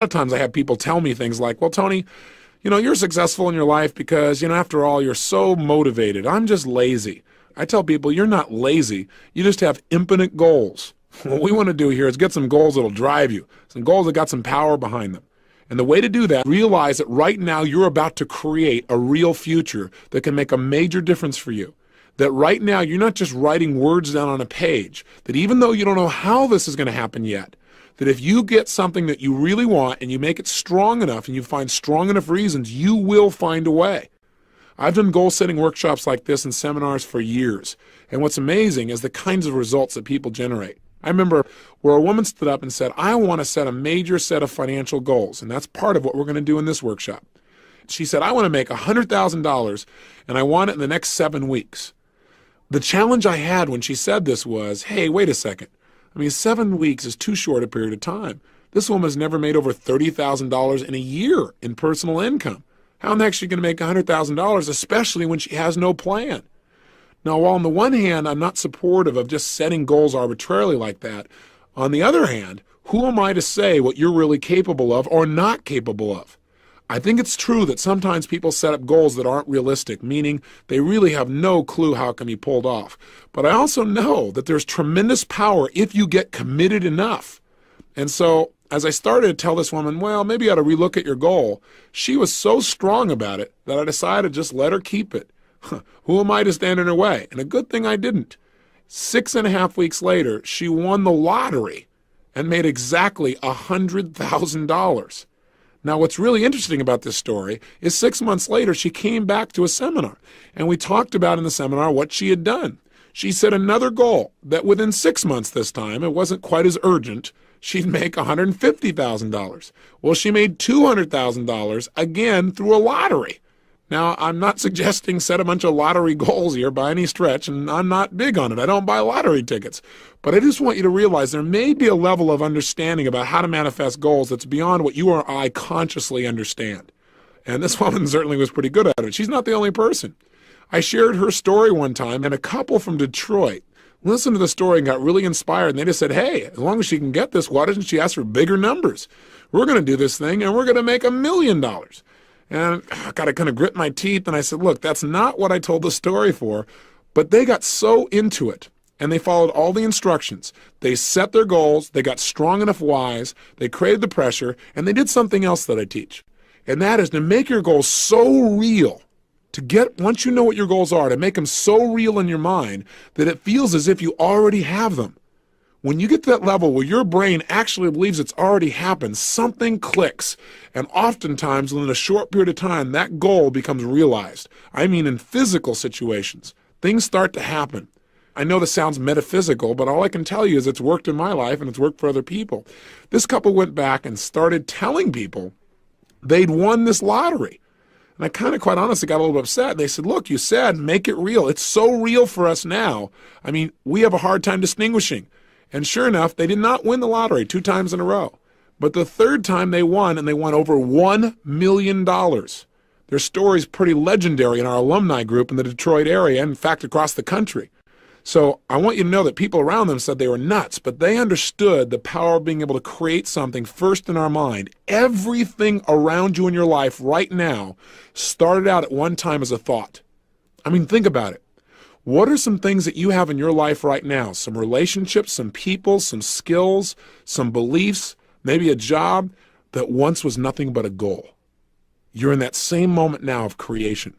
of times I have people tell me things like, well, Tony, you're successful in your life because, after all, you're so motivated. I'm just lazy. I tell people, you're not lazy. You just have infinite goals. What we want to do here is get some goals that'll drive you, some goals that got some power behind them. And the way to do that, realize that right now you're about to create a real future that can make a major difference for you. That right now you're not just writing words down on a page, that even though you don't know how this is going to happen yet, that if you get something that you really want and you make it strong enough and you find strong enough reasons, you will find a way. I've done goal-setting workshops like this and seminars for years. And what's amazing is the kinds of results that people generate. I remember where a woman stood up and said, I want to set a major set of financial goals, and that's part of what we're going to do in this workshop. She said, I want to make $100,000, and I want it in the next 7 weeks. The challenge I had when she said this was, hey, wait a second. 7 weeks is too short a period of time. This woman's never made over $30,000 in a year in personal income. How in the heck is she going to make $100,000, especially when she has no plan? Now, while on the one hand, I'm not supportive of just setting goals arbitrarily like that, on the other hand, who am I to say what you're really capable of or not capable of? I think it's true that sometimes people set up goals that aren't realistic, meaning they really have no clue how it can be pulled off. But I also know that there's tremendous power if you get committed enough. And so as I started to tell this woman, well, maybe you ought to relook at your goal, she was so strong about it that I decided to just let her keep it. Who am I to stand in her way? And a good thing I didn't. 6.5 weeks later, she won the lottery and made exactly $100,000. Now, what's really interesting about this story is 6 months later, she came back to a seminar, and we talked about in the seminar what she had done. She set another goal that within 6 months this time, it wasn't quite as urgent, she'd make $150,000. Well, she made $200,000 again through a lottery. Now, I'm not suggesting set a bunch of lottery goals here by any stretch, and I'm not big on it. I don't buy lottery tickets. But I just want you to realize there may be a level of understanding about how to manifest goals that's beyond what you or I consciously understand. And this woman certainly was pretty good at it. She's not the only person. I shared her story one time, and a couple from Detroit listened to the story and got really inspired, and they just said, hey, as long as she can get this, why doesn't she ask for bigger numbers? We're going to do this thing, and we're going to make $1 million. And I got to kind of grit my teeth, and I said, look, that's not what I told the story for. But they got so into it, and they followed all the instructions. They set their goals, they got strong enough whys, they created the pressure, and they did something else that I teach. And that is to make your goals so real, once you know what your goals are, to make them so real in your mind that it feels as if you already have them. When you get to that level where your brain actually believes it's already happened, something clicks. And oftentimes, within a short period of time, that goal becomes realized. I mean, in physical situations, things start to happen. I know this sounds metaphysical, but all I can tell you is it's worked in my life and it's worked for other people. This couple went back and started telling people they'd won this lottery. And I kind of, quite honestly, got a little upset. They said, look, you said make it real. It's so real for us now. I mean, we have a hard time distinguishing. And sure enough, they did not win the lottery 2 times in a row. But the third time they won, and they won over $1 million. Their story's pretty legendary in our alumni group in the Detroit area, and in fact, across the country. So I want you to know that people around them said they were nuts, but they understood the power of being able to create something first in our mind. Everything around you in your life right now started out at one time as a thought. I mean, think about it. What are some things that you have in your life right now? Some relationships, some people, some skills, some beliefs, maybe a job that once was nothing but a goal. You're in that same moment now of creation.